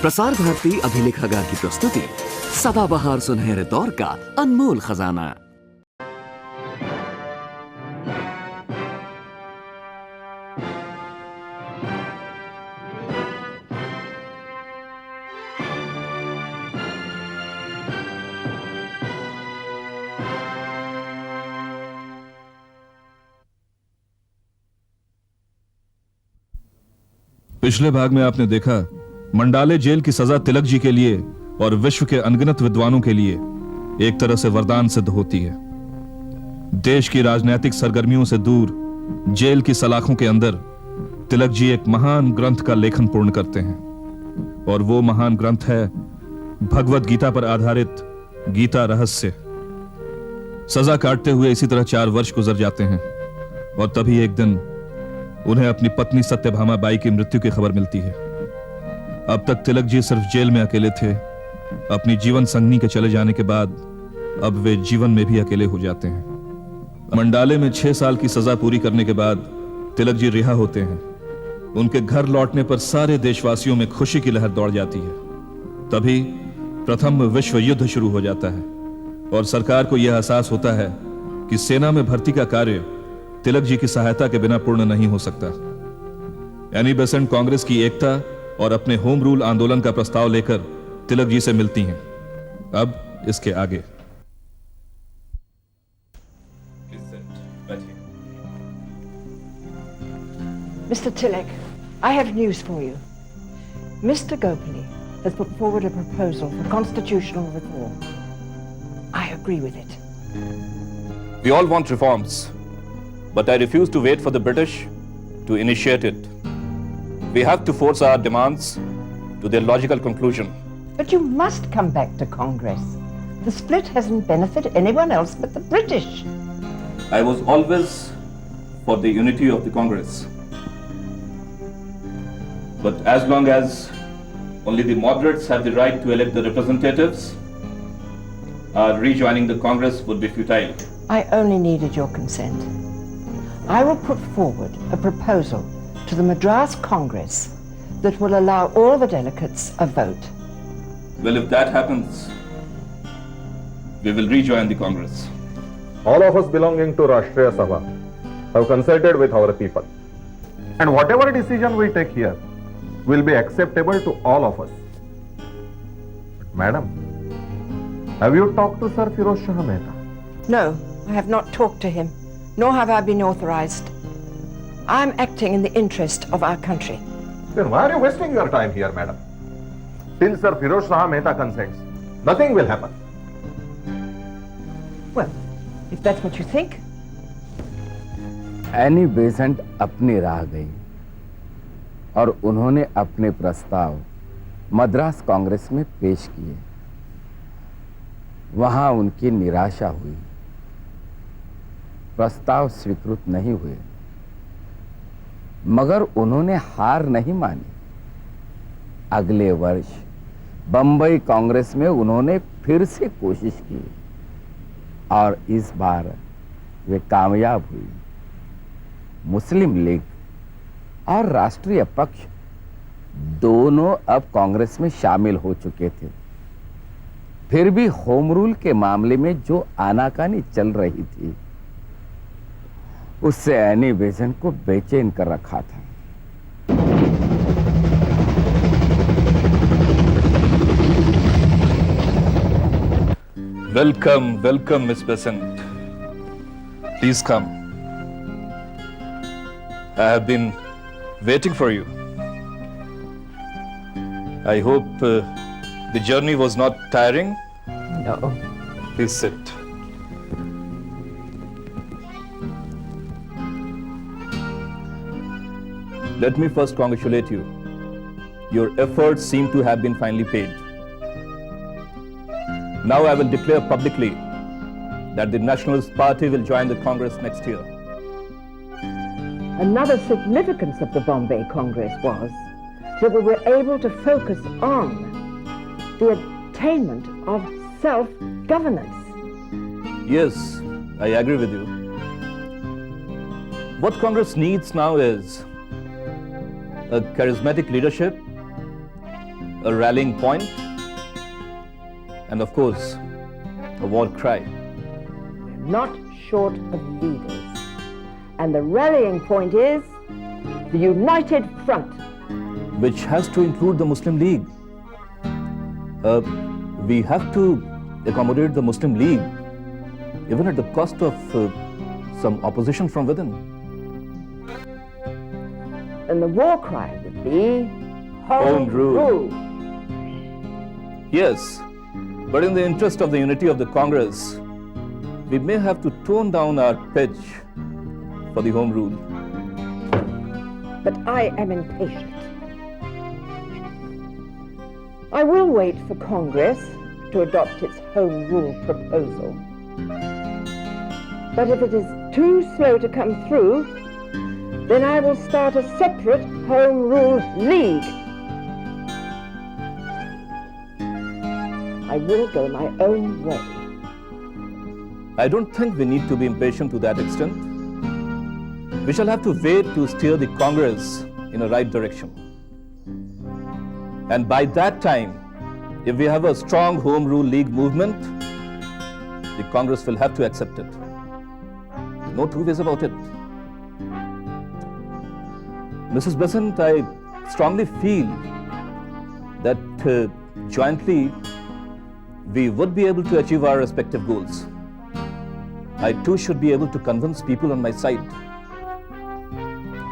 प्रसार भारती अभिलेखागार की प्रस्तुति सदाबहार सुनहरे दौर का अनमोल खजाना। पिछले भाग में आपने देखा मंडाले जेल की सजा तिलक जी के लिए और विश्व के अनगिनत विद्वानों के लिए एक तरह से वरदान सिद्ध होती है। देश की राजनीतिक सरगर्मियों से दूर जेल की सलाखों के अंदर तिलक जी एक महान ग्रंथ का लेखन पूर्ण करते हैं और वो महान ग्रंथ है भगवत गीता पर आधारित गीता रहस्य। सजा काटते हुए इसी तरह 4 वर्ष गुजर जाते हैं और तभी एक दिन उन्हें अपनी पत्नी सत्यभामा बाई की मृत्यु की खबर मिलती है। अब तक तिलक जी सिर्फ जेल में अकेले थे। अपनी जीवन संगनी के चले जाने के बाद अब वे जीवन में भी अकेले हो जाते हैं। मंडाले में 6 साल की सजा पूरी करने के बाद तिलक जी रिहा होते हैं। उनके घर लौटने पर सारे देशवासियों में खुशी की लहर दौड़ जाती है। तभी प्रथम विश्व युद्ध शुरू हो जाता है और सरकार को यह एहसास होता है कि सेना में भर्ती का कार्य तिलक जी की सहायता के बिना पूर्ण नहीं हो सकता। एनी बेसेंट कांग्रेस की एकता और अपने होम रूल आंदोलन का प्रस्ताव लेकर तिलक जी से मिलती हैं। अब इसके आगे Mr. Tilak, I have news for you. Mr. Gopali has put forward a proposal for constitutional reform. I agree with it. We all want reforms, but I refuse to wait for the British to initiate it. We have to force our demands to their logical conclusion. But you must come back to Congress. The split hasn't benefited anyone else but the British. I was always for the unity of the Congress. But as long as only the moderates have the right to elect the representatives, our rejoining the Congress would be futile. I only needed your consent. I will put forward a proposal to the Madras Congress that will allow all the delegates a vote. Well, if that happens, we will rejoin the Congress. All of us belonging to Rashtriya Sabha have consulted with our people. And whatever decision we take here will be acceptable to all of us. But Madam, have you talked to Sir Firoz Shah Mehta? No, I have not talked to him, nor have I been authorized. I am acting in the interest of our country. Then why are you wasting your time here, Madam? Till Sir Firoz Shah Mehta consents, nothing will happen. Well, if that's what you think. Annie Besant अपनी राह गई और उन्होंने अपने प्रस्ताव मद्रास कांग्रेस में पेश किए। वहां उनकी निराशा हुई, प्रस्ताव स्वीकृत नहीं हुए, मगर उन्होंने हार नहीं मानी। अगले वर्ष बंबई कांग्रेस में उन्होंने फिर से कोशिश की और इस बार वे कामयाब हुई। मुस्लिम लीग और राष्ट्रीय पक्ष दोनों अब कांग्रेस में शामिल हो चुके थे। फिर भी होम रूल के मामले में जो आनाकानी चल रही थी उससे एनी बेसेंट को बेचैन कर रखा था। Welcome, welcome, Miss Besant. Please come. I have been waiting for you. I hope the journey was not tiring. No. Please sit. Let me first congratulate you. Your efforts seem to have been finally paid. Now I will declare publicly that the Nationalist Party will join the Congress next year. Another significance of the Bombay Congress was that we were able to focus on the attainment of self-governance. Yes, I agree with you. What Congress needs now is a charismatic leadership, a rallying point, and of course, a war cry. Not short of leaders. And the rallying point is the United Front. Which has to include the Muslim League. We have to accommodate the Muslim League, even at the cost of some opposition from within. And the war cry would be Home Rule. Yes, but in the interest of the unity of the Congress, we may have to tone down our pitch for the Home Rule. But I am impatient. I will wait for Congress to adopt its Home Rule proposal. But if it is too slow to come through, then I will start a separate Home Rule League. I will go my own way. I don't think we need to be impatient to that extent. We shall have to wait to steer the Congress in a right direction. And by that time, if we have a strong Home Rule League movement, the Congress will have to accept it. No two ways about it. Mrs. Besant, I strongly feel that jointly we would be able to achieve our respective goals. I too should be able to convince people on my side.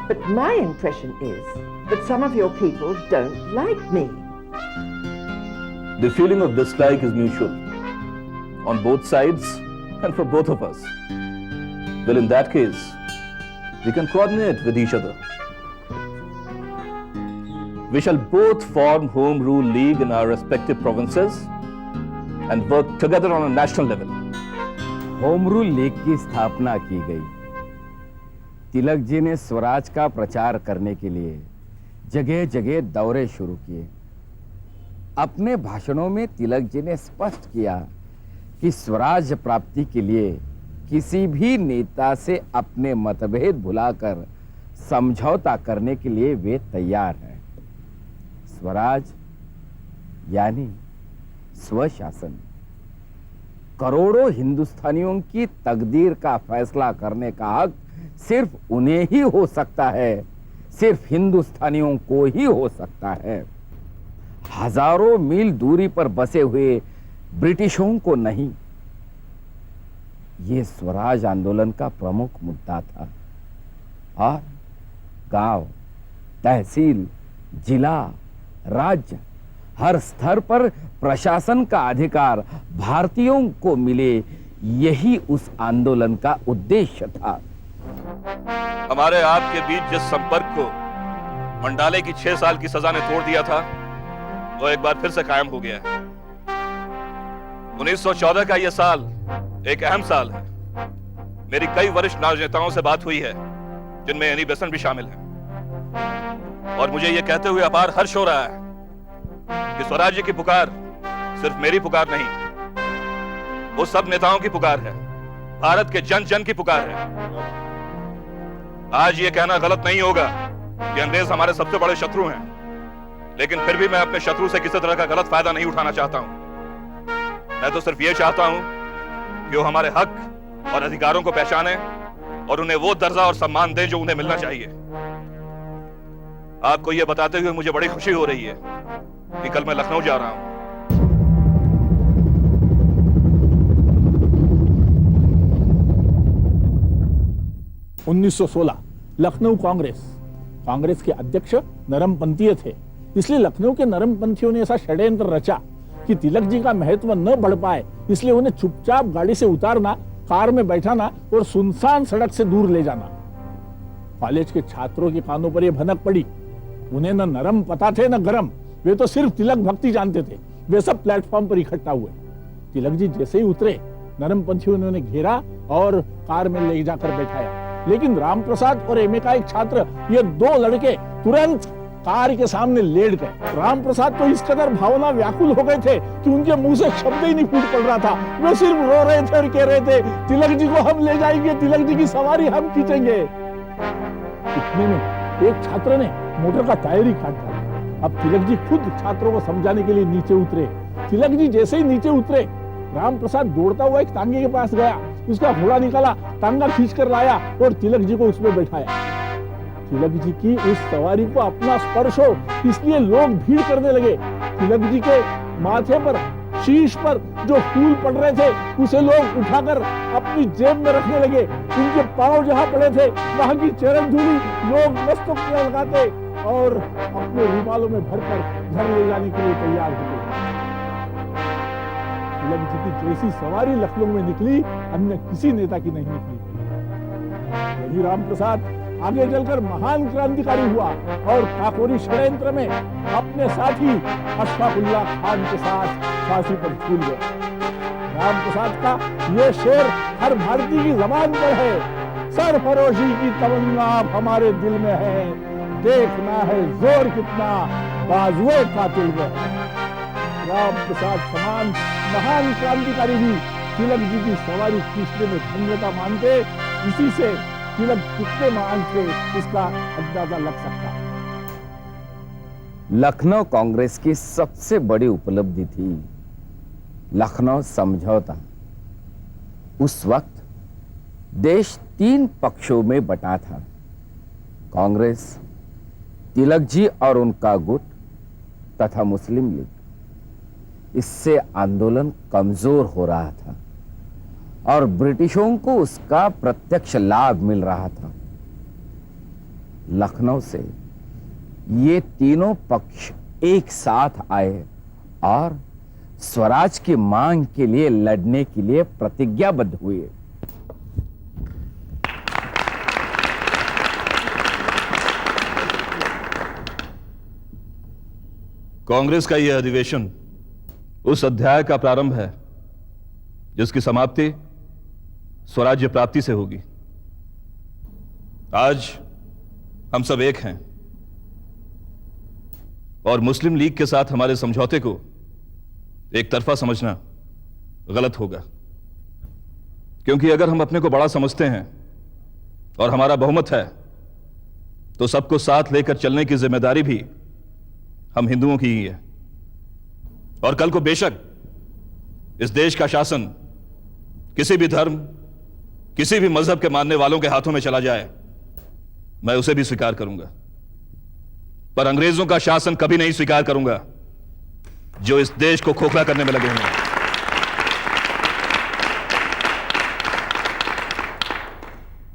But my impression is that some of your people don't like me. The feeling of dislike is mutual, on both sides and for both of us. Well, in that case, we can coordinate with each other. We shall both form Home Rule League in our respective provinces and work together on a national level. Home rule league की स्थापना की गई। तिलक जी ने स्वराज का प्रचार करने के लिए जगह जगह दौरे शुरू किए। अपने भाषणों में तिलक जी ने स्पष्ट किया कि स्वराज प्राप्ति के लिए किसी भी नेता से अपने मतभेद भुलाकर समझौता करने के लिए वे तैयार हैं। स्वराज यानी स्वशासन, करोड़ों हिंदुस्तानियों की तकदीर का फैसला करने का हक सिर्फ उन्हें ही हो सकता है, सिर्फ हिंदुस्तानियों को ही हो सकता है। हजारों मील दूरी पर बसे हुए ब्रिटिशों को नहीं। ये स्वराज आंदोलन का प्रमुख मुद्दा था और गांव, तहसील, जिला, राज्य, हर स्तर पर प्रशासन का अधिकार भारतीयों को मिले, यही उस आंदोलन का उद्देश्य था। हमारे आपके बीच जिस संपर्क को मंडाले की 6 साल की सजा ने तोड़ दिया था, वो एक बार फिर से कायम हो गया है। 1914 का यह साल एक अहम साल है। मेरी कई वरिष्ठ राजनेताओं से बात हुई है, जिनमें एनी बेसेंट भी शामिल है, और मुझे यह कहते हुए अपार हर्ष हो रहा है कि स्वराज्य की पुकार सिर्फ मेरी पुकार नहीं, वो सब नेताओं की पुकार है, भारत के जन जन की पुकार है। आज ये कहना गलत नहीं होगा कि अंग्रेज हमारे सबसे बड़े शत्रु हैं, लेकिन फिर भी मैं अपने शत्रु से किसी तरह का गलत फायदा नहीं उठाना चाहता हूं। मैं तो सिर्फ ये चाहता हूं कि वो हमारे हक और अधिकारों को पहचाने और उन्हें वो दर्जा और सम्मान दें जो उन्हें मिलना चाहिए। आपको यह बताते हुए मुझे बड़ी खुशी हो रही है कि कल मैं लखनऊ जा रहा हूं। 1916 लखनऊ कांग्रेस के अध्यक्ष नरमपंथीय थे, इसलिए लखनऊ के नरमपंथियों ने ऐसा षड्यंत्र रचा कि तिलक जी का महत्व न बढ़ पाए, इसलिए उन्हें चुपचाप गाड़ी से उतारना, कार में बैठाना और सुनसान सड़क से दूर ले जाना। कॉलेज के छात्रों के कानों पर यह भनक पड़ी। उन्हें न नरम पता थे न गरम, वे तो सिर्फ तिलक भक्ति जानते थे। वे सब प्लेटफॉर्म पर इकट्ठा हुए। तिलक जी जैसे ही उतरे, नरमपंथियों ने उन्हें घेरा और कार में ले जाकर बैठाया। लेकिन रामप्रसाद और एमए का एक छात्र, ये 2 लड़के तुरंत कार के सामने लेट गए। रामप्रसाद तो इस कदर भावना व्याकुल हो गए थे कि उनके मुंह से शब्द ही नहीं फूट पड़ रहा था। वे सिर्फ रो रहे थे और कह रहे थे, तिलक जी को हम ले जाएंगे, तिलक जी की सवारी हम खींचेंगे। इतने में एक छात्र ने मोटर का टायर ही काट डाला अब तिलक जी खुद छात्रों को समझाने के लिए नीचे उतरे। तिलक जी जैसे ही नीचे उतरे, राम प्रसाद दौड़ता हुआ एक तांगे के पास गया, उसका घोड़ा निकाला, तांगा खींच कर लाया और तिलक जी को उसमें बैठाया। तिलक जी की उस सवारी को अपना स्पर्श हो, इसलिए लोग भीड़ करने लगे। तिलक जी के माथे पर, शीश पर जो फूल पड़ रहे थे उसे लोग उठाकर अपनी जेब में रखने लगे। उनके पांव जहां पड़े थे वहां की चरण धूलि लोग मस्तक पर लगाते और अपने रुमालों में भरकर घर ले जाने के लिए तैयार होते। तिलक जी की जैसी सवारी लखनऊ में निकली, अन्य किसी नेता की नहीं निकली। यही राम प्रसाद आगे चलकर महान क्रांतिकारी हुआ और काकोरी षड्यंत्र में अपने साथी अशफाकुल्लाह खान के साथ फांसी पर झूल गया। राम प्रसाद का ये शेर हर भारतीय की जबान पर है। सरफरोशी की तमन्ना हमारे दिल में है, देखना है जोर कितना बाजुए कातिल में है। राम प्रसाद समान महान क्रांतिकारी भी तिलक जी की सवारी खींचने में धन्यता मानते। इसी से तिलक कितने महान थे इसका अंदाजा लग सकता है। लखनऊ कांग्रेस की सबसे बड़ी उपलब्धि थी लखनऊ समझौता। उस वक्त देश 3 पक्षों में बटा था। कांग्रेस, तिलक जी और उनका गुट तथा मुस्लिम लीग। इससे आंदोलन कमजोर हो रहा था और ब्रिटिशों को उसका प्रत्यक्ष लाभ मिल रहा था। लखनऊ से ये तीनों पक्ष एक साथ आए और स्वराज की मांग के लिए लड़ने के लिए प्रतिज्ञाबद्ध हुए। कांग्रेस का यह अधिवेशन उस अध्याय का प्रारंभ है जिसकी समाप्ति स्वराज्य प्राप्ति से होगी। आज हम सब एक हैं और मुस्लिम लीग के साथ हमारे समझौते को एक तरफा समझना गलत होगा, क्योंकि अगर हम अपने को बड़ा समझते हैं और हमारा बहुमत है तो सबको साथ लेकर चलने की जिम्मेदारी भी हम हिंदुओं की ही है। और कल को बेशक इस देश का शासन किसी भी धर्म, किसी भी मजहब के मानने वालों के हाथों में चला जाए, मैं उसे भी स्वीकार करूंगा, पर अंग्रेजों का शासन कभी नहीं स्वीकार करूंगा जो इस देश को खोखला करने में लगे हुए हैं।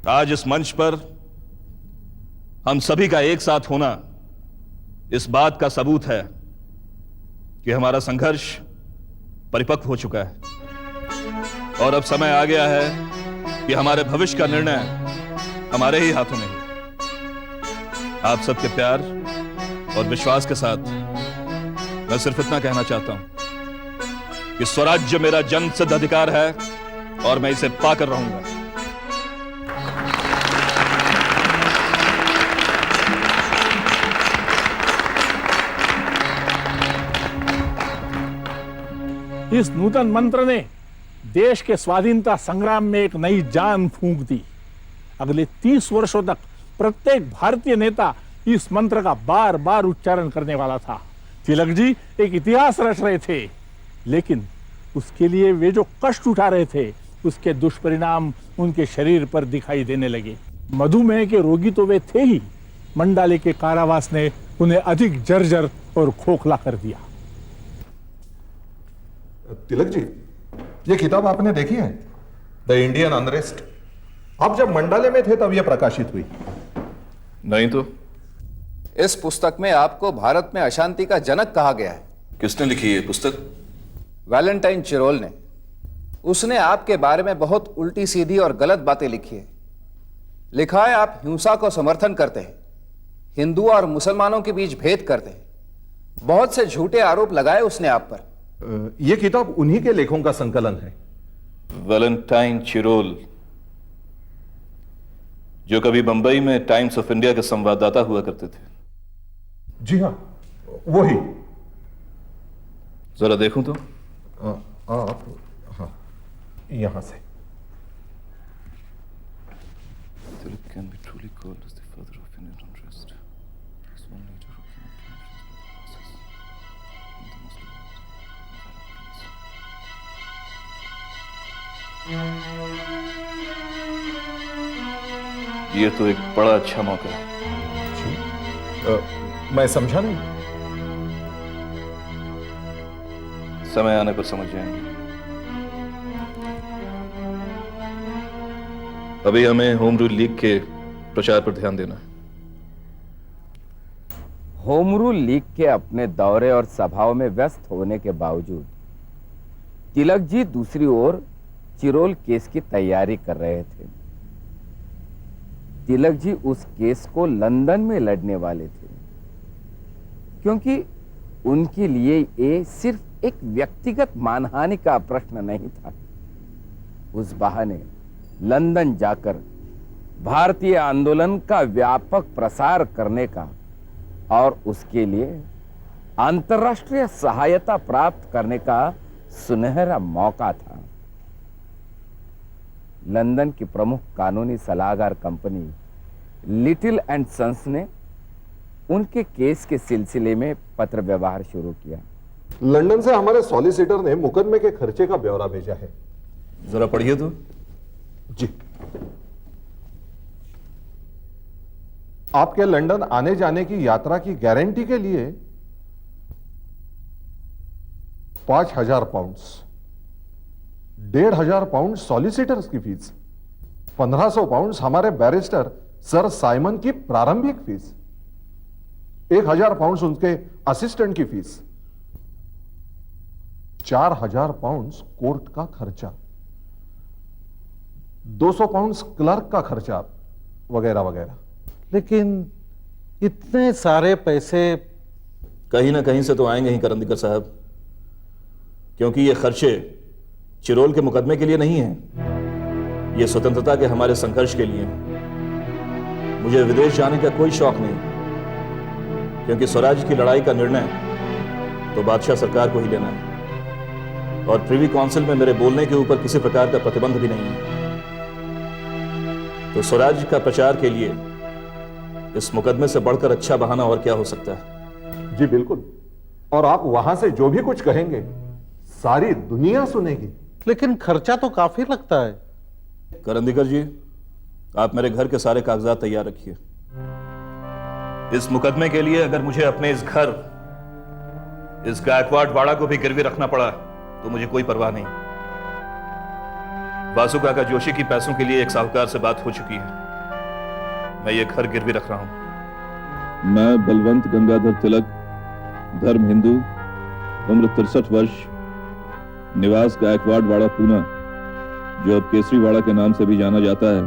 आज इस मंच पर हम सभी का एक साथ होना इस बात का सबूत है कि हमारा संघर्ष परिपक्व हो चुका है और अब समय आ गया है कि हमारे भविष्य का निर्णय हमारे ही हाथों में है। आप सबके प्यार और विश्वास के साथ मैं सिर्फ इतना कहना चाहता हूं कि स्वराज्य मेरा जन्म सिद्ध अधिकार है और मैं इसे पाकर रहूंगा। इस नूतन मंत्र ने देश के स्वाधीनता संग्राम में एक नई जान फूंक दी। अगले 30 वर्षों तक प्रत्येक भारतीय नेता इस मंत्र का बार बार उच्चारण करने वाला था। तिलक जी एक इतिहास रच रहे थे, लेकिन उसके लिए वे जो कष्ट उठा रहे थे उसके दुष्परिणाम उनके शरीर पर दिखाई देने लगे। मधुमेह के रोगी तो वे थे ही, मंडाले के कारावास ने उन्हें अधिक जर्जर और खोखला कर दिया। तिलक जी, ये किताब आपने देखी है, द इंडियन अनरेस्ट? आप जब मंडाले में थे तब यह प्रकाशित हुई। नहीं तो। इस पुस्तक में आपको भारत में अशांति का जनक कहा गया है। किसने लिखी है पुस्तक? वैलेंटाइन चिरोल ने। उसने आपके बारे में बहुत उल्टी सीधी और गलत बातें लिखी है। लिखा है आप हिंसा को समर्थन करते हैं, हिंदू और मुसलमानों के बीच भेद करते हैं। बहुत से झूठे आरोप लगाए उसने आप पर। यह किताब उन्हीं के लेखों का संकलन है। वैलेंटाइन चिरोल, जो कभी बंबई में टाइम्स ऑफ इंडिया के संवाददाता हुआ करते थे। जी हाँ, वही। जरा देखूं तो। आप, हाँ, यहां से। Tilak can be truly called as the father of Indian unrest. He's one leader who came to ये तो एक बड़ा अच्छा मौका है। मैं समझा नहीं। समय आने पर समझ जाएंगे। अभी हमें होम रूल लीग के प्रचार पर ध्यान देना है। होम रूल लीग के अपने दौरे और सभाओं में व्यस्त होने के बावजूद तिलक जी दूसरी ओर चिरोल केस की तैयारी कर रहे थे। तिलक जी उस केस को लंदन में लड़ने वाले थे, क्योंकि उनके लिए ये सिर्फ एक व्यक्तिगत मानहानि का प्रश्न नहीं था। उस बहाने लंदन जाकर भारतीय आंदोलन का व्यापक प्रसार करने का और उसके लिए अंतर्राष्ट्रीय सहायता प्राप्त करने का सुनहरा मौका था। लंदन की प्रमुख कानूनी सलाहकार कंपनी लिटिल एंड सन्स ने उनके केस के सिलसिले में पत्र व्यवहार शुरू किया। लंदन से हमारे सॉलिसिटर ने मुकदमे के खर्चे का ब्यौरा भेजा है। जरा पढ़िए तो। जी। आपके लंदन आने जाने की यात्रा की गारंटी के लिए 5,000 पाउंड्स, 1,500 पाउंड सॉलिसिटर्स की फीस, 1,500 पाउंड्स हमारे बैरिस्टर सर साइमन की प्रारंभिक फीस, 1,000 पाउंड्स उनके असिस्टेंट की फीस, 4,000 पाउंड्स कोर्ट का खर्चा, 200 पाउंड्स क्लर्क का खर्चा वगैरह वगैरह। लेकिन इतने सारे पैसे कहीं ना कहीं से तो आएंगे ही करंदीकर साहब, क्योंकि ये खर्चे चिरोल के मुकदमे के लिए नहीं हैं, ये स्वतंत्रता के हमारे संघर्ष के लिए हैं। मुझे विदेश जाने का कोई शौक नहीं, क्योंकि स्वराज की लड़ाई का निर्णय तो बादशाह सरकार को ही लेना है, और प्रिवी काउंसिल में मेरे बोलने के ऊपर किसी प्रकार का प्रतिबंध भी नहीं है। तो स्वराज का प्रचार के लिए इस मुकदमे से बढ़कर अच्छा बहाना और क्या हो सकता है। जी बिल्कुल, और आप वहां से जो भी कुछ कहेंगे सारी दुनिया सुनेगी। लेकिन खर्चा तो काफी लगता है। करंदीकर जी, आप मेरे घर के सारे कागजात तैयार रखिए। इस मुकदमे के लिए अगर मुझे अपने इस घर, इस गायकवाड़ वाड़ा को भी गिरवी रखना पड़ा तो मुझे कोई परवाह नहीं। वासु काका जोशी की पैसों के लिए एक साहूकार से बात हो चुकी है, मैं ये घर गिरवी रख रहा हूं। मैं बलवंत गंगाधर तिलक, धर्म हिंदू, उम्र 63 वर्ष, निवास गायकवाड़ वाड़ा पूना, जो अब केसरीवाड़ा के नाम से भी जाना जाता है,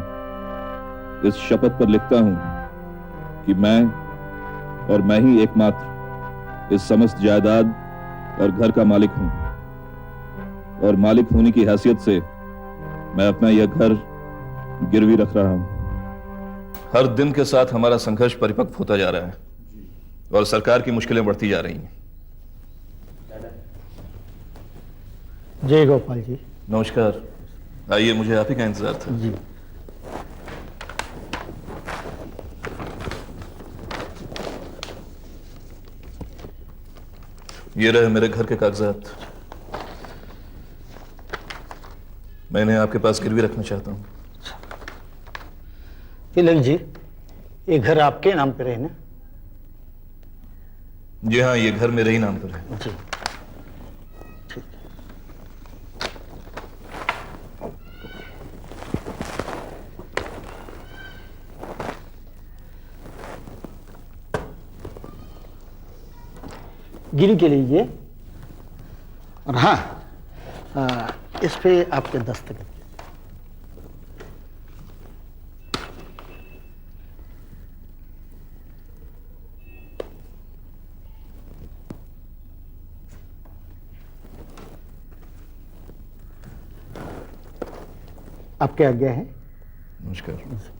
इस शपथ पर लिखता हूं कि मैं और मैं ही एकमात्र इस समस्त जायदाद और घर का मालिक हूं, और मालिक होने की हैसियत से मैं अपना यह घर गिरवी रख रहा हूं। हर दिन के साथ हमारा संघर्ष परिपक्व होता जा रहा है और सरकार की मुश्किलें बढ़ती जा रही हैं। जय गोपाल जी। नमस्कार, आइए, मुझे आप ही का इंतजार था। जी। ये रहे मेरे घर के कागजात, मैं इन्हें आपके पास गिरवी रखना चाहता हूं। तिलक जी, ये घर आपके नाम पे रहे ना? जी हाँ, ये घर मेरे ही नाम पर है। जी। गिरी के लिए ये, और हाँ, इस पे आपके दस्तखत। आपके आज्ञा है। नमस्कार।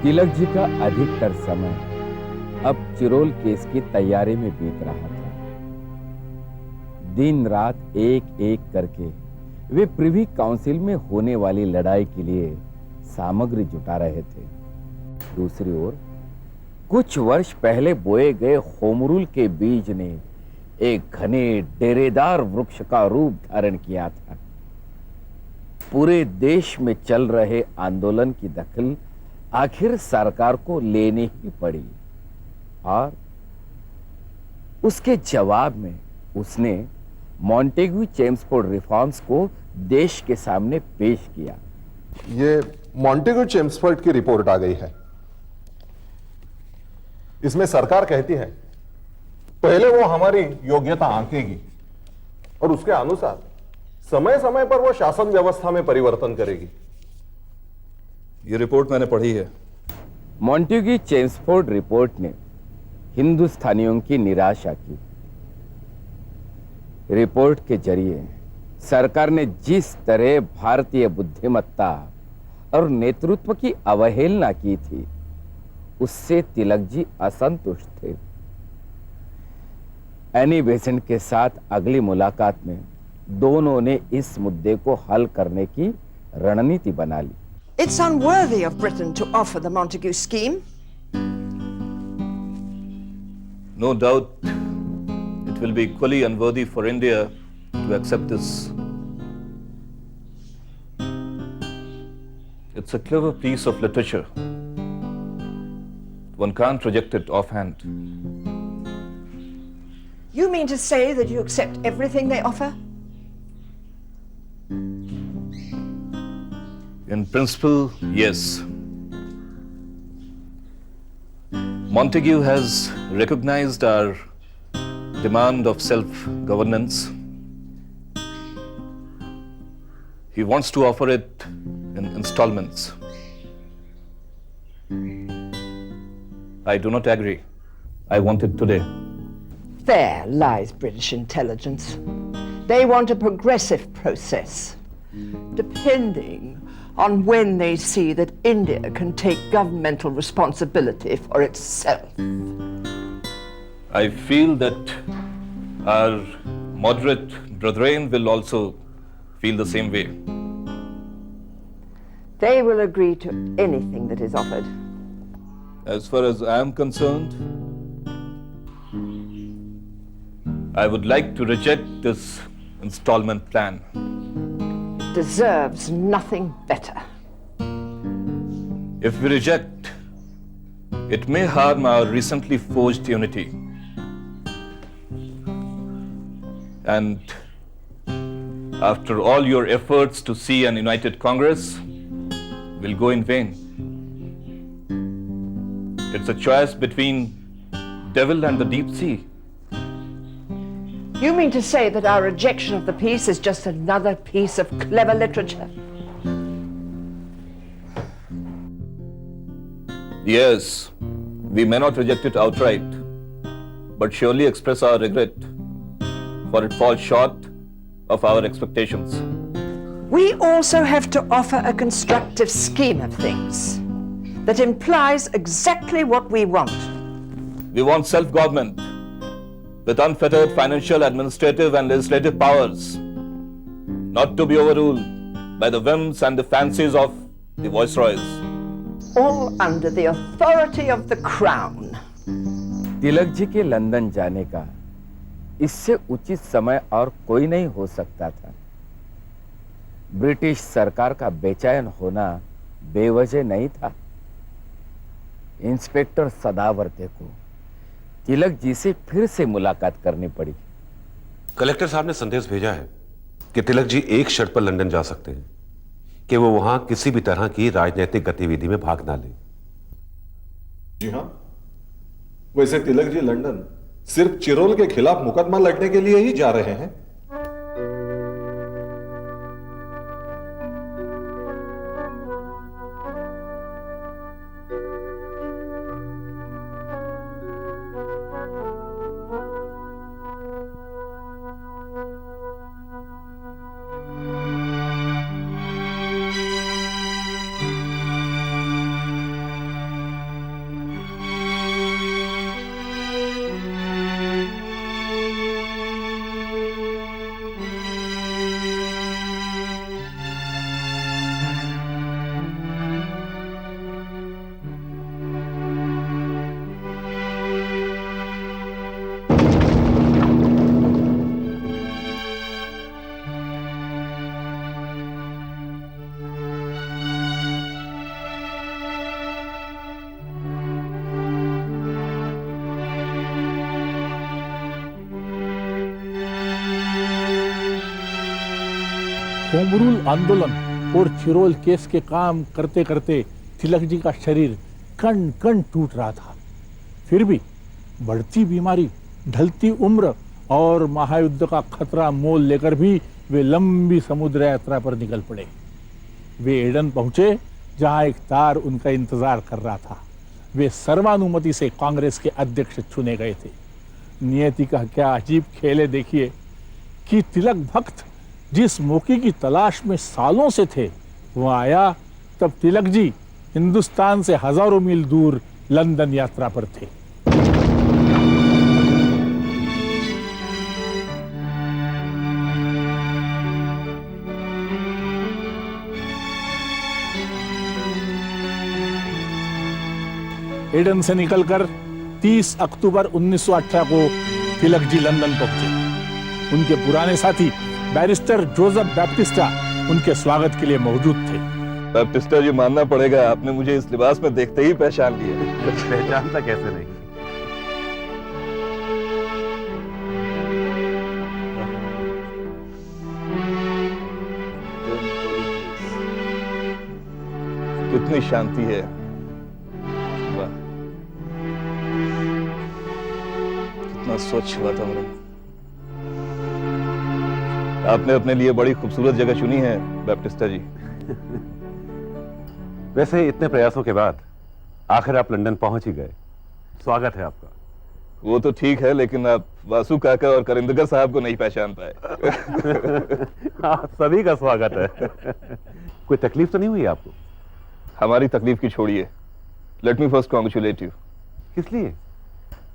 तिलक जी का अधिकतर समय अब चिरोल केस की तैयारी में बीत रहा था। दिन रात एक एक करके वे प्रिवी काउंसिल में होने वाली लड़ाई के लिए सामग्री जुटा रहे थे। दूसरी ओर कुछ वर्ष पहले बोए गए होमरूल के बीज ने एक घने डेरेदार वृक्ष का रूप धारण किया था। पूरे देश में चल रहे आंदोलन की दखल आखिर सरकार को लेनी ही पड़ी और उसके जवाब में उसने मॉन्टेग्यू चेम्सफोर्ड रिफॉर्म्स को देश के सामने पेश किया। ये मॉन्टेग्यू चेम्सफोर्ड की रिपोर्ट आ गई है। इसमें सरकार कहती है पहले वो हमारी योग्यता आंकेगी और उसके अनुसार समय समय पर वो शासन व्यवस्था में परिवर्तन करेगी। ये रिपोर्ट मैंने पढ़ी है। मॉन्टेग्यू चेम्सफोर्ड रिपोर्ट ने हिंदुस्तानियों की निराशा की। रिपोर्ट के जरिए सरकार ने जिस तरह भारतीय बुद्धिमत्ता और नेतृत्व की अवहेलना की थी, उससे तिलक जी असंतुष्ट थे। एनी बेसेंट के साथ अगली मुलाकात में दोनों ने इस मुद्दे को हल करने की रणनीति बना ली। It's unworthy of Britain to offer the Montagu scheme. No doubt, it will be equally unworthy for India to accept this. It's a clever piece of literature. One can't reject it offhand. You mean to say that you accept everything they offer? In principle, yes. Montagu has recognized our demand of self-governance. He wants to offer it in installments. I do not agree. I want it today. There lies British intelligence. They want a progressive process, depending on when they see that India can take governmental responsibility for itself. I feel that our moderate brethren will also feel the same way. They will agree to anything that is offered. As far as I am concerned, I would like to reject this installment plan. Deserves nothing better. If we reject, it may harm our recently forged unity. And after all your efforts to see an united Congress will go in vain. It's a choice between devil and the deep sea. You mean to say that our rejection of the peace is just another piece of clever literature? Yes, we may not reject it outright, but surely express our regret, for it falls short of our expectations. We also have to offer a constructive scheme of things that implies exactly what we want. We want self-government with unfettered financial, administrative, and legislative powers, not to be overruled by the whims and the fancies of the viceroys. All under the authority of the Crown. Tilak ji के London जाने का इससे उचित समय और कोई नहीं हो सकता था। ब्रिटिश सरकार का बेचैन होना बेवजह नहीं था। इंस्पेक्टर सदावर्ते को तिलक जी से फिर से मुलाकात करनी पड़ी। कलेक्टर साहब ने संदेश भेजा है कि तिलक जी एक शर्त पर लंदन जा सकते हैं कि वो वहां किसी भी तरह की राजनीतिक गतिविधि में भाग ना लें। जी हां, वैसे तिलक जी लंदन सिर्फ चिरोल के खिलाफ मुकदमा लड़ने के लिए ही जा रहे हैं। होम आंदोलन और चिरोल केस के काम करते करते तिलक जी का शरीर कण कण टूट रहा था। फिर भी बढ़ती बीमारी, ढलती उम्र और महायुद्ध का खतरा मोल लेकर भी वे लंबी समुद्र यात्रा पर निकल पड़े। वे एडन पहुंचे, जहां एक तार उनका इंतजार कर रहा था। वे सर्वानुमति से कांग्रेस के अध्यक्ष चुने गए थे। नियति का क्या अजीब खेल है देखिए कि तिलक भक्त जिस मौके की तलाश में सालों से थे, वो आया तब तिलक जी हिंदुस्तान से हजारों मील दूर लंदन यात्रा पर थे। एडन से निकलकर 30 अक्टूबर 1918 को तिलक जी लंदन पहुंचे। उनके पुराने साथी बैरिस्टर जोसेफ बैप्टिस्टा उनके स्वागत के लिए मौजूद थे। बैप्टिस्टा जी, मानना पड़ेगा आपने मुझे इस लिबास में देखते ही पहचान लिया। पहचानता कैसे नहीं? कितनी शांति है, वाह, कितना स्वच्छ वातावरण। आपने अपने लिए बड़ी खूबसूरत जगह चुनी है बैप्टिस्टा जी। वैसे इतने प्रयासों के बाद आखिर आप लंदन पहुंच ही गए। स्वागत है आपका। वो तो ठीक है, लेकिन आप वासु काका और करिंदगर साहब को नहीं पहचान पाए। हाँ, सभी का स्वागत है। कोई तकलीफ तो नहीं हुई आपको? हमारी तकलीफ की छोड़िए। Let me first congratulate you. किस लिए?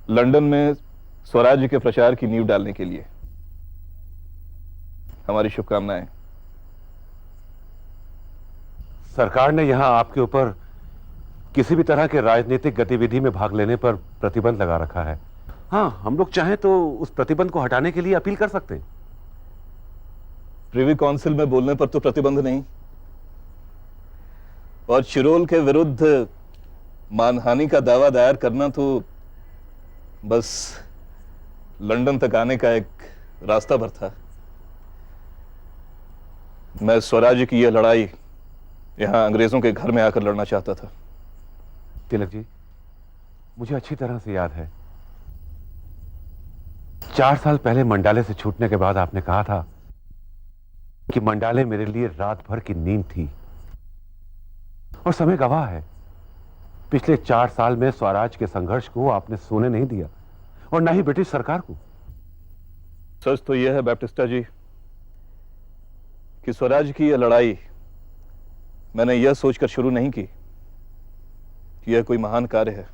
लंदन में स्वराज्य के प्रचार की नींव डालने के लिए। हमारी शुभकामनाएं। सरकार ने यहां आपके ऊपर किसी भी तरह के राजनीतिक गतिविधि में भाग लेने पर प्रतिबंध लगा रखा है। हाँ, हम लोग चाहें तो उस प्रतिबंध को हटाने के लिए अपील कर सकते हैं। प्रिवी काउंसिल में बोलने पर तो प्रतिबंध नहीं, और चिरोल के विरुद्ध मानहानि का दावा दायर करना तो बस लंदन तक आने का एक रास्ता भर था। मैं स्वराज्य की यह लड़ाई यहां अंग्रेजों के घर में आकर लड़ना चाहता था। तिलक जी, मुझे अच्छी तरह से याद है 4 साल पहले मंडाले से छूटने के बाद आपने कहा था कि मंडाले मेरे लिए रात भर की नींद थी। और समय गवाह है, पिछले 4 साल में स्वराज के संघर्ष को आपने सोने नहीं दिया, और ना ही ब्रिटिश सरकार को। सच तो यह है बैप्टिस्टा जी कि स्वराज की यह लड़ाई मैंने यह सोचकर शुरू नहीं की कि यह कोई महान कार्य है।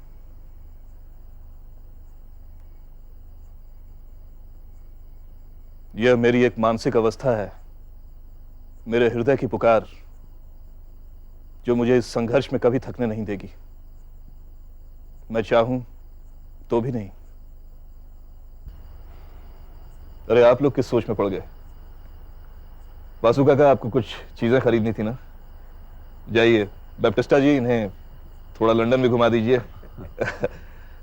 यह मेरी एक मानसिक अवस्था है, मेरे हृदय की पुकार, जो मुझे इस संघर्ष में कभी थकने नहीं देगी। मैं चाहूं तो भी नहीं। अरे, आप लोग किस सोच में पड़ गए? वासु काका, आपको कुछ चीजें खरीदनी थी ना? जाइए। बैप्टिस्टा जी, इन्हें थोड़ा लंदन में घुमा दीजिए।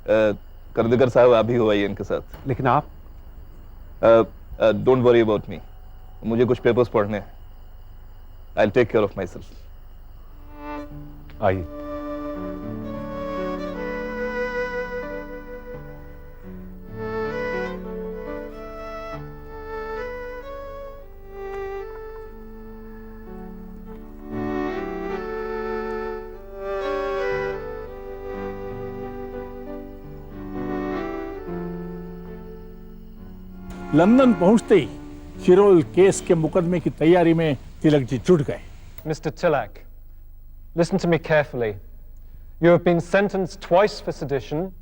करदिकर साहब, आप भी हो आइए इनके साथ। लेकिन आप डोंट वरी अबाउट मी, मुझे कुछ पेपर्स पढ़ने हैं। I will take care of myself. आइए। लंदन पहुंचते ही चिरोल केस के मुकदमे की तैयारी में तिलक जी जुट गए। Mr. Tilak, listen to me carefully. You have been sentenced twice for sedition,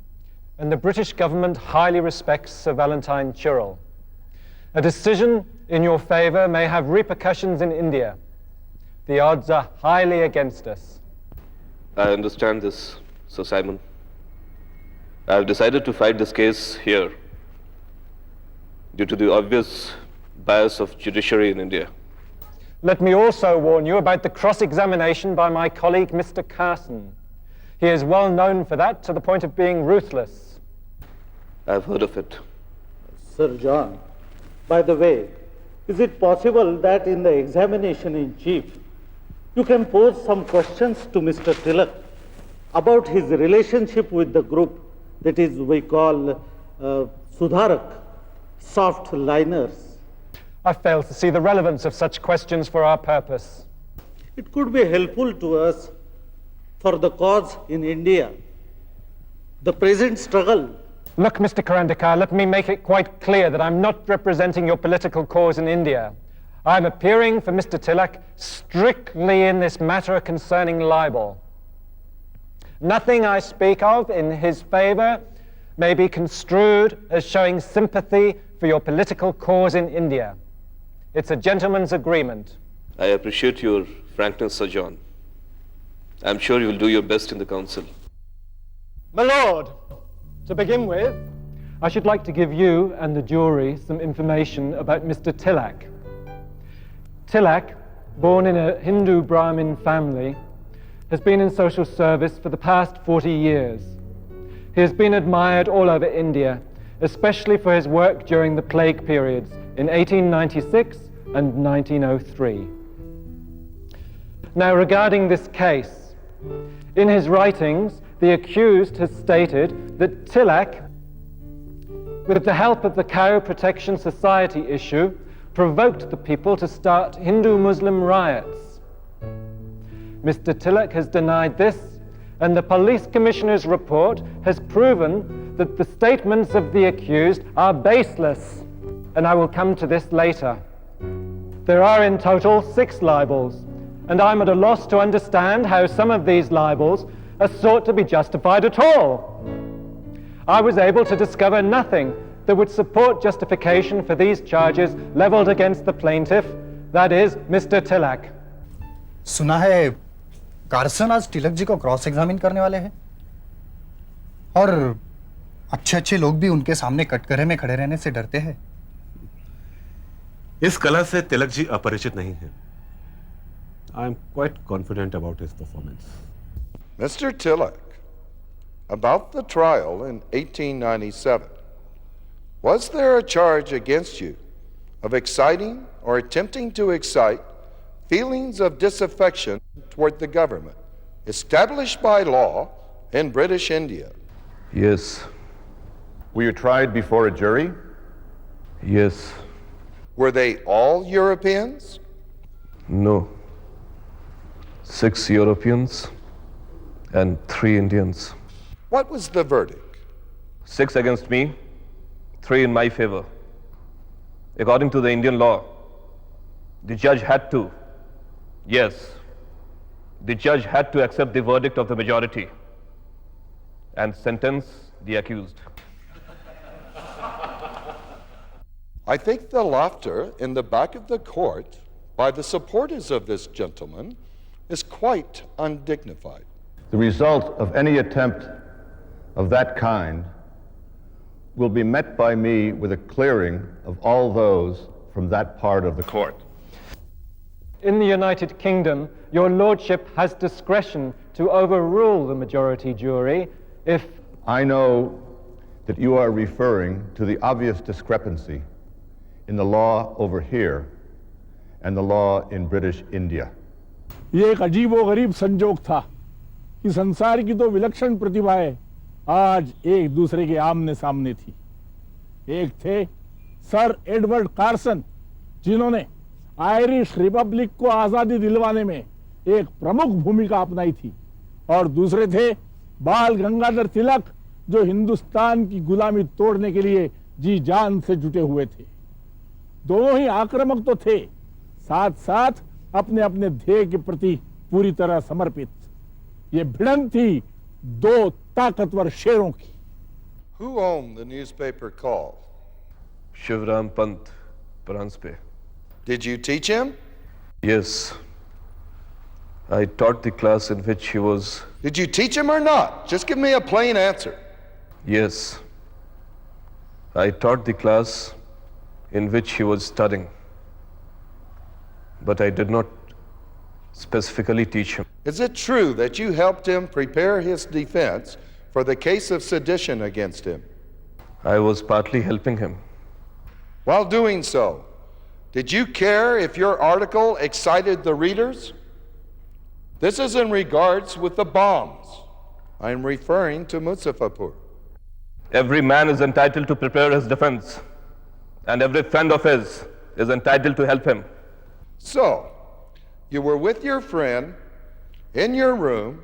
and the British government highly respects Sir Valentine Chirol. A decision in your favor may have repercussions in India. The odds are highly against us. I understand this, Sir Simon. I have decided to fight this case here due to the obvious bias of judiciary in India. Let me also warn you about the cross-examination by my colleague, Mr. Carson. He is well known for that, to the point of being ruthless. I've heard of it. Sir John, by the way, Is it possible that in the examination in chief, you can pose some questions to Mr. Tilak about his relationship with the group that is we call Sudharak, soft liners? I fail to see the relevance of such questions for our purpose. It could be helpful to us for the cause in India, the present struggle. Look, Mr. Karandikar, let me make it quite clear that I'm not representing your political cause in India. I'm appearing for Mr. Tilak strictly in this matter concerning libel. Nothing I speak of in his favor may be construed as showing sympathy for your political cause in India. It's a gentleman's agreement. I appreciate your frankness, Sir John. I'm sure you'll do your best in the council. My lord, to begin with, I should like to give you and the jury some information about Mr. Tilak. Tilak, born in a Hindu Brahmin family, has been in social service for the past 40 years. He has been admired all over India, especially for his work during the plague periods in 1896 and 1903. Now, regarding this case, in his writings, the accused has stated that Tilak, with the help of the Cow Protection Society issue, provoked the people to start Hindu-Muslim riots. Mr. Tilak has denied this, and the police commissioner's report has proven that the statements of the accused are baseless, and I will come to this later. There are in total 6 libels, and I'm at a loss to understand how some of these libels are sought to be justified at all. I was able to discover nothing that would support justification for these charges leveled against the plaintiff, that is, Mr. Tilak. सुना है Carson आज तिलक जी को cross examine करने वाले हैं और अच्छे लोग भी उनके सामने कटघरे में खड़े रहने से डरते हैं। इस कला से तिलक जी अपरिचित नहीं हैं। I am quite confident about his performance. Mr. Tilak, about the trial in 1897, was there a charge against you of exciting or attempting to excite feelings of disaffection toward the government established by law in British India? Yes. Were you tried before a jury? Yes. Were they all Europeans? No. 6 Europeans and 3 Indians. What was the verdict? 6 against me, 3 in my favor. According to the Indian law, the judge had to, yes, the judge had to accept the verdict of the majority and sentence the accused. I think the laughter in the back of the court by the supporters of this gentleman is quite undignified. The result of any attempt of that kind will be met by me with a clearing of all those from that part of the court. In the United Kingdom, your lordship has discretion to overrule the majority jury if... I know that you are referring to the obvious discrepancy in the law over here and the law in British India. ये एक अजीबोगरीब संजोग था कि संसार की 2 विलक्षण प्रतिभाएं आज एक दूसरे के आमने सामने थी। एक थे सर एडवर्ड कार्सन, जिन्होंने आयरिश रिपब्लिक को आजादी दिलवाने में एक प्रमुख भूमिका अपनाई थी, और दूसरे थे बाल गंगाधर तिलक, जो हिंदुस्तान की गुलामी तोड़ने के लिए जी जान से जुटे हुए थे। दोनों ही आक्रामक तो थे, साथ साथ अपने अपने ध्येय के प्रति पूरी तरह समर्पित। ये भिड़ंत थी 2 ताकतवर शेरों की। Who owned the newspaper called? Shivram Pant, Pranspe. Did you teach him? Yes. I taught the class in which he was... Did you teach him or not? Just give me a plain answer. Yes. I taught the class in which he was studying. But I did not specifically teach him. Is it true that you helped him prepare his defense for the case of sedition against him? I was partly helping him. While doing so, Did you care if your article excited the readers? This is in regards with the bombs. I'm referring to Muzaffarpur. Every man is entitled to prepare his defense, and every friend of his is entitled to help him. So, you were with your friend in your room,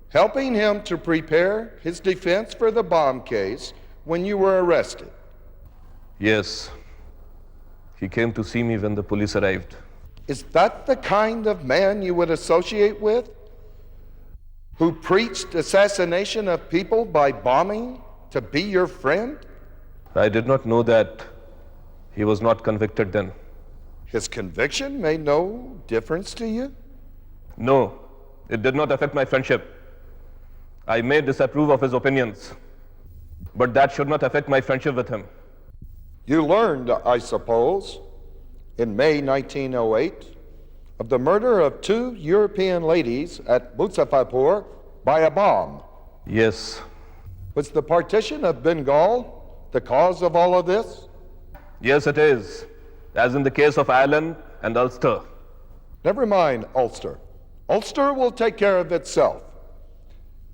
helping him to prepare his defense for the bomb case when you were arrested. Yes. He came to see me when the police arrived. Is that the kind of man you would associate with? Who preached assassination of people by bombing to be your friend? I did not know that he was not convicted then. His conviction made no difference to you? No, it did not affect my friendship. I may disapprove of his opinions, but that should not affect my friendship with him. You learned, I suppose, in May 1908, of the murder of 2 European ladies at Muzaffarpur by a bomb. Yes. Was the partition of Bengal the cause of all of this? Yes, it is, as in the case of Ireland and Ulster. Never mind Ulster. Ulster will take care of itself.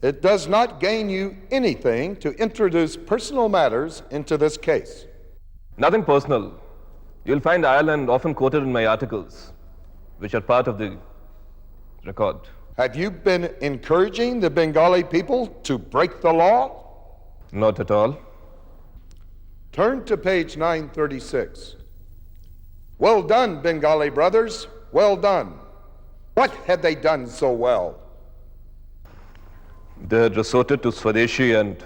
It does not gain you anything to introduce personal matters into this case. Nothing personal. You'll find Ireland often quoted in my articles, which are part of the record. Have you been encouraging the Bengali people to break the law? Not at all. Turn to page 936. Well done, Bengali brothers. Well done. What had they done so well? They had resorted to Swadeshi and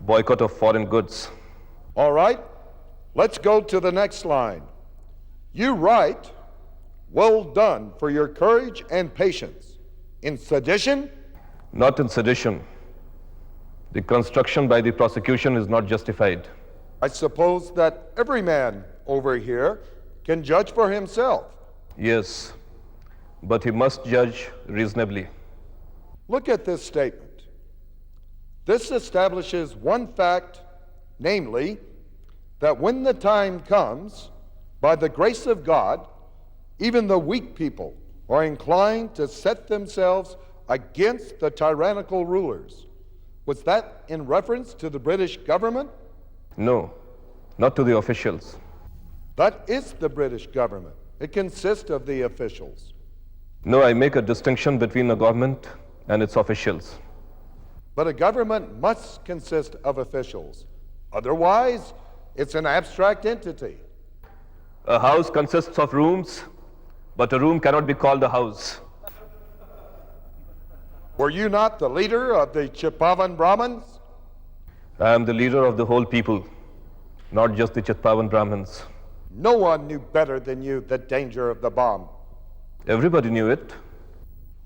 boycott of foreign goods. All right. Let's go to the next line. You write, well done for your courage and patience. In sedition? Not in sedition. The construction by the prosecution is not justified. I suppose that every man over here can judge for himself. Yes, but he must judge reasonably. Look at this statement. This establishes one fact, namely, that when the time comes, by the grace of God, even the weak people are inclined to set themselves against the tyrannical rulers. Was that in reference to the British government? No, not to the officials. That is the British government. It consists of the officials. No, I make a distinction between a government and its officials. But a government must consist of officials. Otherwise, it's an abstract entity. A house consists of rooms, but a room cannot be called a house. Were you not the leader of the Chitpavan Brahmins? I am the leader of the whole people, not just the Chitpavan Brahmins. No one knew better than you the danger of the bomb. Everybody knew it.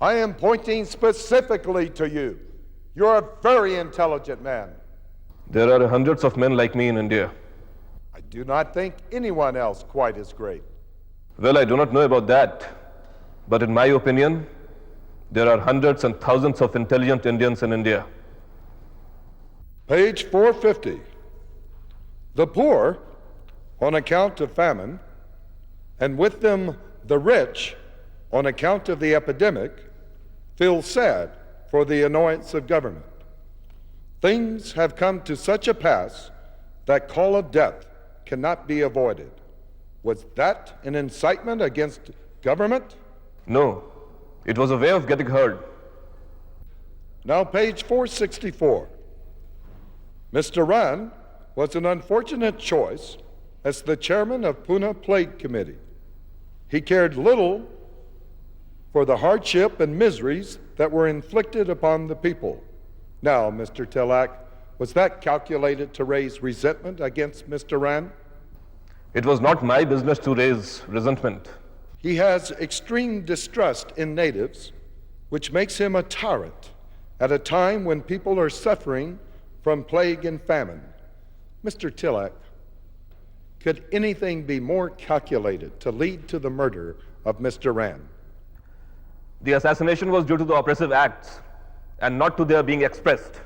I am pointing specifically to you. You're a very intelligent man. There are hundreds of men like me in India. I do not think anyone else quite as great. Well, I do not know about that. But in my opinion, there are hundreds and thousands of intelligent Indians in India. Page 450. The poor, on account of famine, and with them the rich, on account of the epidemic, feel sad for the annoyance of government. Things have come to such a pass that call of death cannot be avoided. Was that an incitement against government? No, it was a way of getting heard. Now, page 464. Mr. Ran was an unfortunate choice as the chairman of Pune Plague Committee. He cared little for the hardship and miseries that were inflicted upon the people. Now, Mr. Tilak, was that calculated to raise resentment against Mr. Ran? It was not my business to raise resentment. He has extreme distrust in natives, which makes him a tyrant at a time when people are suffering from plague and famine. Mr. Tilak, could anything be more calculated to lead to the murder of Mr. Ran? The assassination was due to the oppressive acts and not to their being expressed.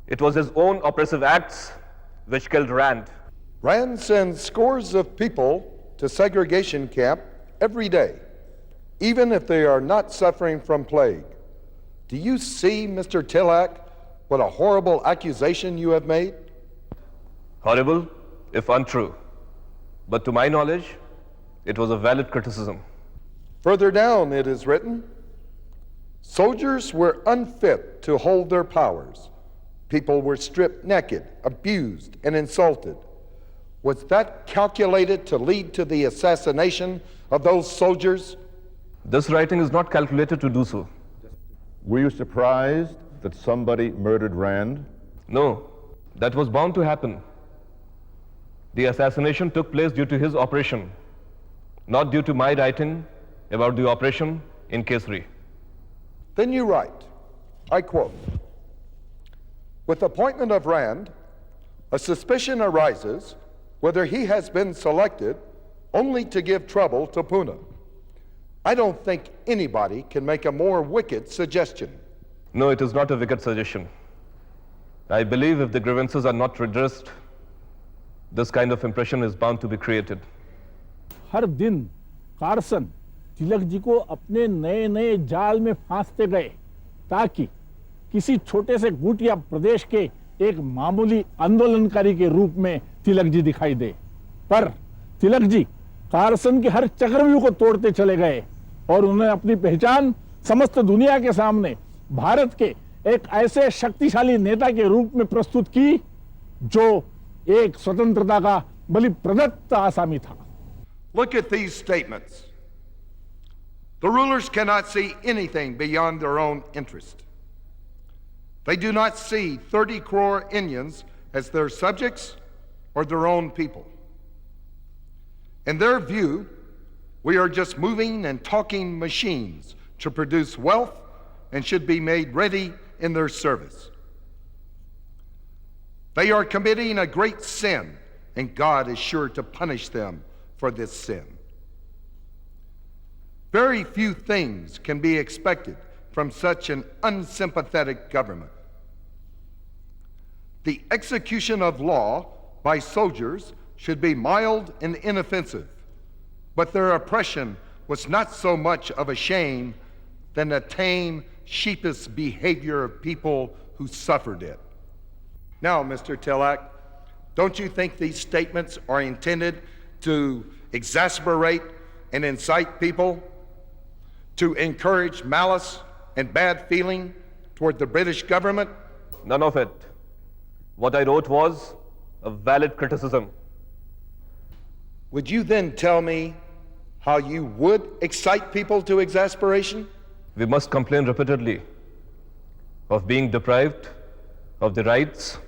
It was his own oppressive acts which killed Rand. Rand sends scores of people to segregation camp every day, even if they are not suffering from plague. Do you see, Mr. Tilak, what a horrible accusation you have made? Horrible, if untrue. But to my knowledge, it was a valid criticism. Further down it is written, soldiers were unfit to hold their powers. People were stripped naked, abused, and insulted. Was that calculated to lead to the assassination of those soldiers? This writing is not calculated to do so. Were you surprised that somebody murdered Rand? No, that was bound to happen. The assassination took place due to his operation, not due to my writing about the operation in Kesari. Then you write, I quote, with the appointment of Rand, a suspicion arises whether he has been selected only to give trouble to Pune. I don't think anybody can make a more wicked suggestion. No, it is not a wicked suggestion. I believe if the grievances are not redressed, this kind of impression is bound to be created. हर दिन Carson Tilak ji को अपने नए नए जाल में फांसते गए ताकि किसी छोटे से गुट या प्रदेश के एक मामूली आंदोलनकारी के रूप में तिलक जी दिखाई दे। पर तिलक जी कार्सन के हर चक्रव्यूह को तोड़ते चले गए और उन्होंने अपनी पहचान समस्त दुनिया के सामने भारत के एक ऐसे शक्तिशाली नेता के रूप में प्रस्तुत की जो एक स्वतंत्रता का बलि प्रदत्त आसामी था। Look at these statements. The rulers cannot see anything beyond their own interest. They do not see 30 crore Indians as their subjects or their own people. In their view, we are just moving and talking machines to produce wealth and should be made ready in their service. They are committing a great sin, and God is sure to punish them for this sin. Very few things can be expected from such an unsympathetic government. The execution of law by soldiers should be mild and inoffensive, but their oppression was not so much of a shame than a tame, sheepish behavior of people who suffered it. Now, Mr. Tilak, don't you think these statements are intended to exasperate and incite people, to encourage malice and bad feeling toward the British government? None of it. What I wrote was a valid criticism. Would you then tell me how you would excite people to exasperation? We must complain repeatedly of being deprived of the rights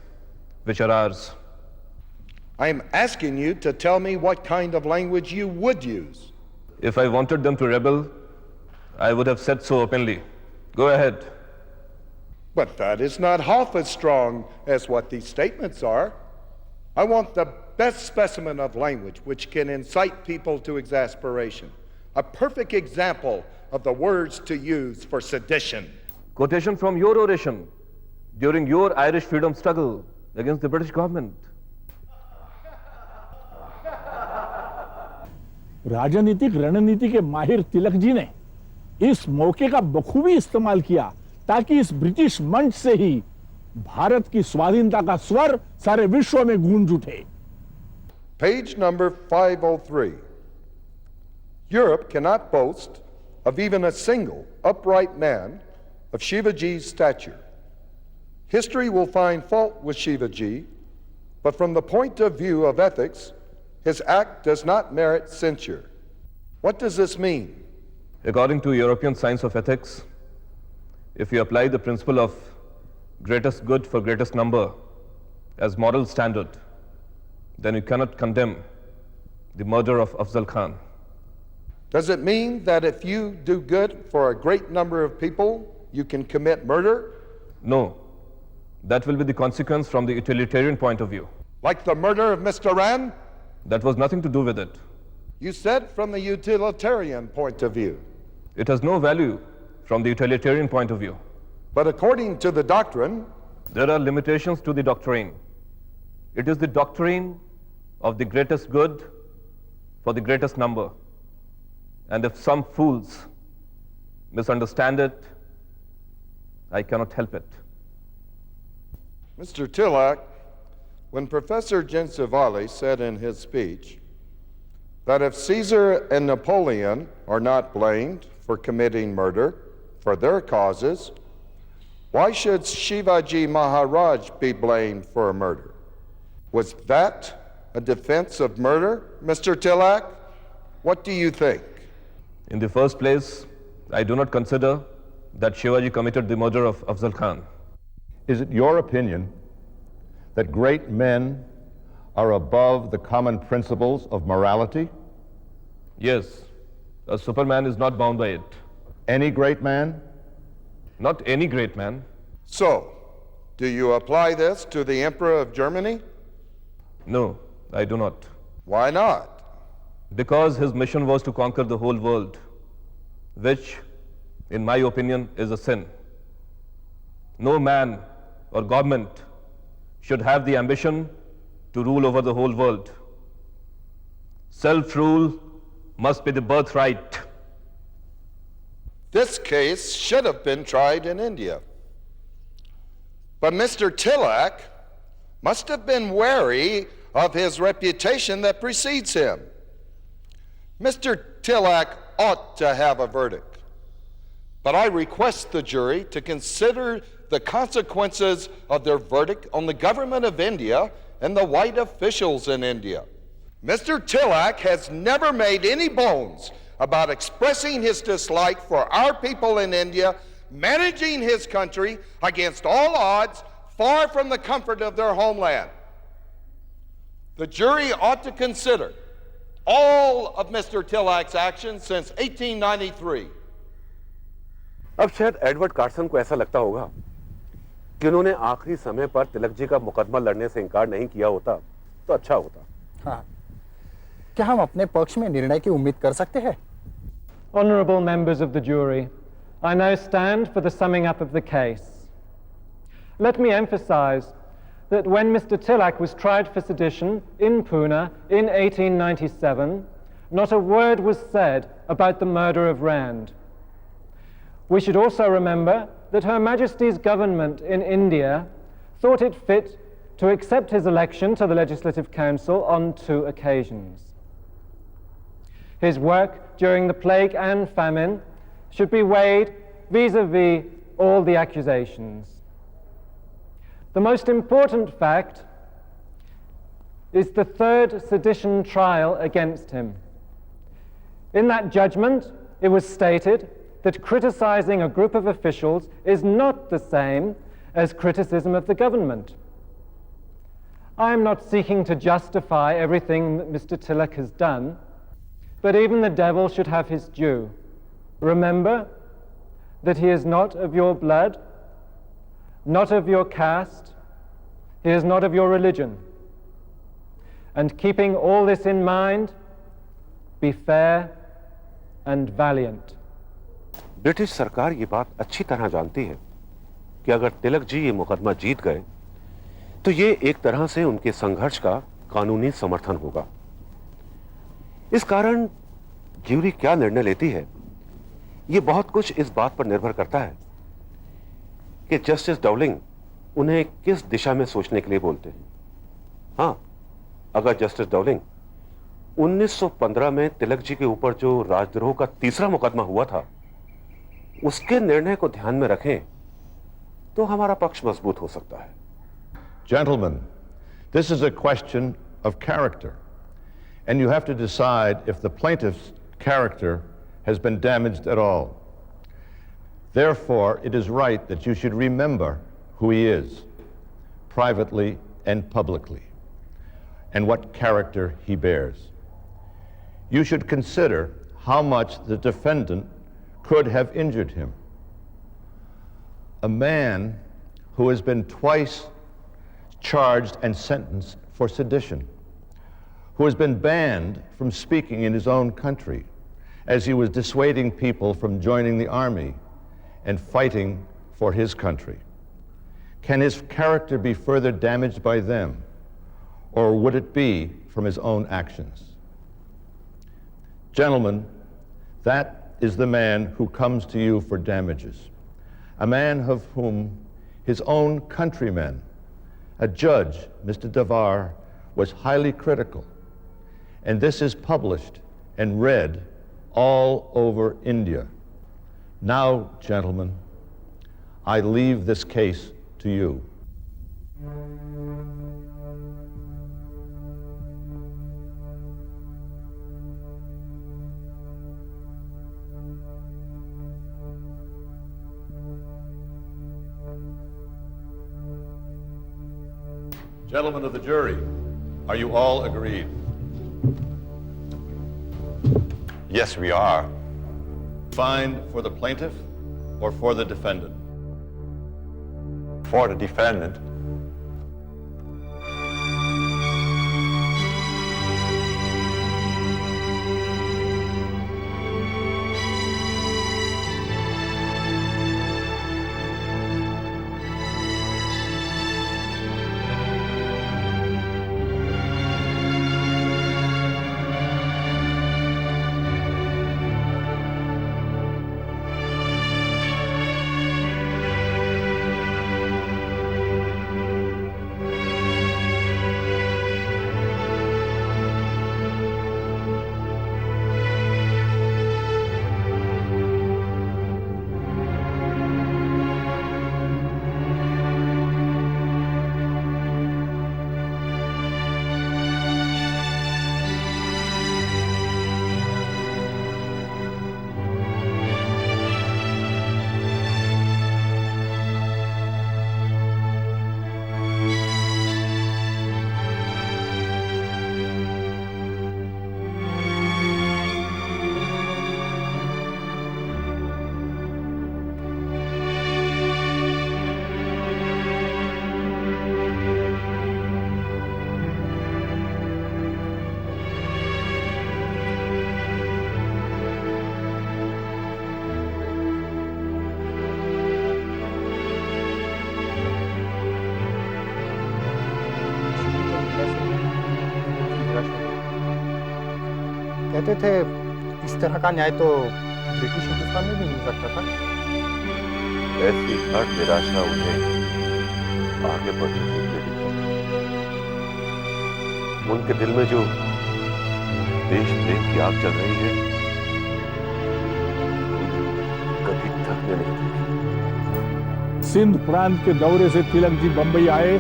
which are ours. I am asking you to tell me what kind of language you would use. If I wanted them to rebel, I would have said so openly. Go ahead. But that is not half as strong as what these statements are. I want the best specimen of language which can incite people to exasperation. A perfect example of the words to use for sedition. Quotation from your oration during your Irish freedom struggle against the British government. राजनीतिक रणनीति के माहिर तिलक जी ने इस मौके का बखूबी इस्तेमाल किया ताकि इस ब्रिटिश मंच से ही भारत की स्वाधीनता का स्वर सारे विश्व में गूंज उठे। Page number 503. Europe cannot boast of even a single upright man of Shivaji's stature. History will find fault with Shivaji, but from the point of view of ethics, his act does not merit censure. What does this mean? According to European science of ethics, if you apply the principle of greatest good for greatest number as moral standard, then you cannot condemn the murder of Afzal Khan. Does it mean that if you do good for a great number of people, you can commit murder? No. That will be the consequence from the utilitarian point of view. Like the murder of Mr. Rand? That was nothing to do with it. You said from the utilitarian point of view. It has no value from the utilitarian point of view. But according to the doctrine, there are limitations to the doctrine. It is the doctrine of the greatest good for the greatest number. And if some fools misunderstand it, I cannot help it. Mr. Tilak, when Professor Gencevalli said in his speech that if Caesar and Napoleon are not blamed for committing murder for their causes, why should Shivaji Maharaj be blamed for a murder? Was that a defense of murder, Mr. Tilak? What do you think? In the first place, I do not consider that Shivaji committed the murder of Afzal Khan. Is it your opinion that great men are above the common principles of morality? Yes, a superman is not bound by it. Any great man? Not any great man. So, do you apply this to the Emperor of Germany? No, I do not. Why not? Because his mission was to conquer the whole world, which, in my opinion, is a sin. No man or government should have the ambition to rule over the whole world. Self-rule must be the birthright. This case should have been tried in India. But Mr. Tilak must have been wary of his reputation that precedes him. Mr. Tilak ought to have a verdict. But I request the jury to consider the consequences of their verdict on the government of India and the white officials in India. Mr. Tilak has never made any bones about expressing his dislike for our people in India, managing his country against all odds, far from the comfort of their homeland. The jury ought to consider all of Mr. Tilak's actions since 1893. अब शायद Edward Carson को ऐसा लगता होगा कि उन्होंने आखिरी समय पर तिलक जी का मुकदमा लड़ने से इनकार नहीं किया होता तो अच्छा होता। हाँ, क्या हम अपने पक्ष में निर्णय की उम्मीद कर सकते हैं? Honourable members of the jury, I now stand for the summing up of the case. Let me emphasise that when Mr. Tilak was tried for sedition in Pune in 1897, not a word was said about the murder of Rand. We should also remember that Her Majesty's government in India thought it fit to accept his election to the Legislative Council on 2 occasions. His work during the plague and famine should be weighed vis-à-vis all the accusations. The most important fact is the 3rd sedition trial against him. In that judgment, it was stated that criticizing a group of officials is not the same as criticism of the government. I am not seeking to justify everything that Mr. Tilak has done, but even the devil should have his due. Remember that he is not of your blood, not of your caste, he is not of your religion. And keeping all this in mind, be fair and valiant. British सरकार ये बात अच्छी तरह जानती है कि अगर तिलक जी ये मुकदमा जीत गए तो ये एक तरह से उनके संघर्ष का कानूनी समर्थन होगा। इस कारण ज्यूरी क्या निर्णय लेती है ये बहुत कुछ इस बात पर निर्भर करता है कि जस्टिस डाउलिंग उन्हें किस दिशा में सोचने के लिए बोलते हैं। हां, अगर जस्टिस डाउलिंग 1915 में तिलक जी के ऊपर जो राजद्रोह का तीसरा मुकदमा हुआ था उसके निर्णय को ध्यान में रखें तो हमारा पक्ष मजबूत हो सकता है। Gentlemen, this is a question of character, and you have to decide if the plaintiff's character has been damaged at all. Therefore, it is right that you should remember who he is, privately and publicly, and what character he bears. You should consider how much the defendant could have injured him. A man who has been twice charged and sentenced for sedition, who has been banned from speaking in his own country as he was dissuading people from joining the army and fighting for his country. Can his character be further damaged by them, or would it be from his own actions? Gentlemen, that is the man who comes to you for damages, a man of whom his own countrymen, a judge, Mr. Davar, was highly critical. And this is published and read all over India. Now, gentlemen, I leave this case to you. Gentlemen of the jury, are you all agreed? Yes, we are. Find for the plaintiff or for the defendant? For the defendant. कहते थे इस तरह का न्याय तो British Hindustan में भी मिल सकता था। ऐसी हर निराशा उन्हें आगे बढ़ने से प्रेरित करती। उनके दिल में जो देश प्रेम की आग जल रही है, कभी थकने नहीं देगी। सिंध प्रांत के दौरे से तिलक जी बंबई आए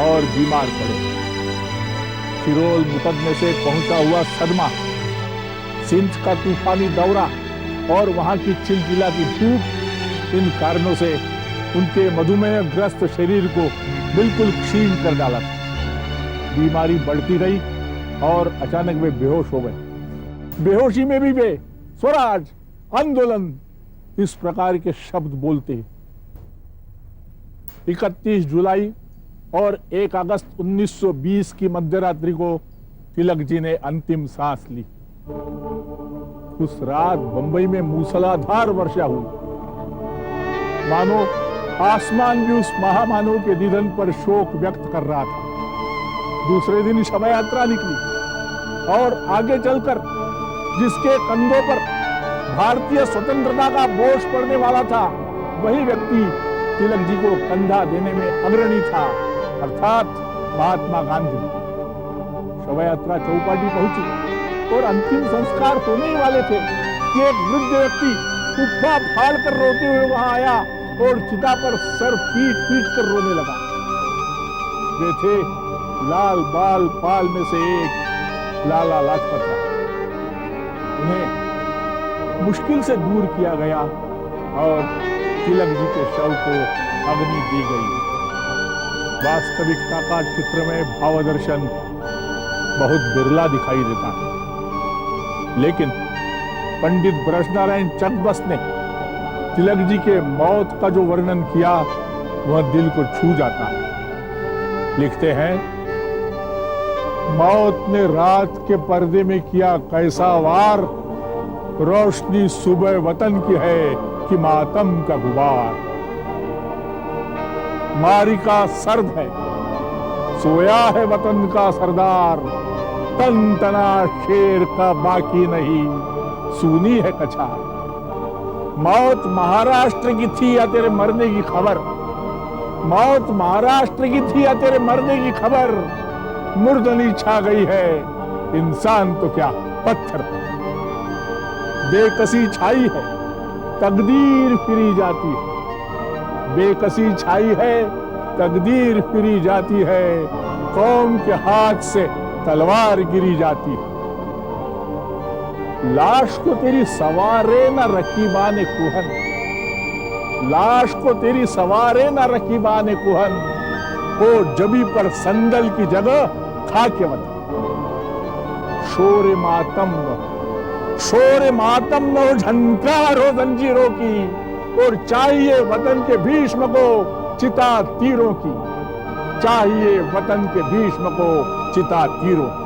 और बीमार पड़े। सिरोल मुकदमे से पहुंचा हुआ सदमा, सिंध का तूफानी दौरा और वहां की चिलचिला की धूप, इन कारणों से उनके मधुमेह ग्रस्त शरीर को बिल्कुल क्षीण कर डाला था। बीमारी बढ़ती रही और अचानक वे बेहोश हो गए। बेहोशी में भी वे स्वराज, आंदोलन, इस प्रकार के शब्द बोलते हैं। 31 जुलाई और 1 अगस्त 1920 की मध्यरात्रि को तिलक जी ने अंतिम सांस ली। उस रात बंबई में मूसलाधार वर्षा हुई, मानो आसमान भी उस महामानव के निधन पर शोक व्यक्त कर रहा था। दूसरे दिन शव यात्रा निकली और आगे चलकर जिसके कंधों पर भारतीय स्वतंत्रता का बोझ पड़ने वाला था, वही व्यक्ति तिलक जी को कंधा देने में अग्रणी था, अर्थात महात्मा गांधी। शव यात्रा चौपाटी पहुंची और अंतिम संस्कार होने ही वाले थे कि एक वृद्ध व्यक्ति उप्पा फाड़ कर रोते हुए वहां आया और चिता पर सर पीट पीट कर रोने लगा। वे थे लाल बाल पाल में से एक, लाला लाजपत राय। उन्हें मुश्किल से दूर किया गया और तिलक जी के शव को अग्नि दी गई। वास्तविकता का चित्र में भावदर्शन बहुत बिरला दिखाई देता है, लेकिन पंडित ब्रजनारायण चकबस ने तिलक जी के मौत का जो वर्णन किया वह दिल को छू जाता है। लिखते हैं, मौत ने रात के पर्दे में किया कैसा वार, रोशनी सुबह वतन की है कि मातम का गुबार। मारिका सर्द है, सोया है वतन का सरदार, तन तना शेर का बाकी नहीं, सुनी है कछार। मौत महाराष्ट्र की थी या तेरे मरने की खबर, मौत महाराष्ट्र की थी या तेरे मरने की खबर, मुर्दनी छा गई है इंसान तो क्या पत्थर पर। बेकसी छाई है तकदीर फिरी जाती है, बेकसी छाई है तकदीर फिरी जाती है, कौम के हाथ से तलवार गिरी जाती है। लाश को तेरी सवारे न रकीबाने कुहन, लाश को तेरी सवारे न रकीबाने कुहन, हो जबी पर संदल की जगह खाके वतन। शोर मातम न हो, झनकार हो जंजीरों की, और चाहिए वतन के भीष्म को चिता तीरों की, चाहिए वतन के भीष्म को चिता तीरों की।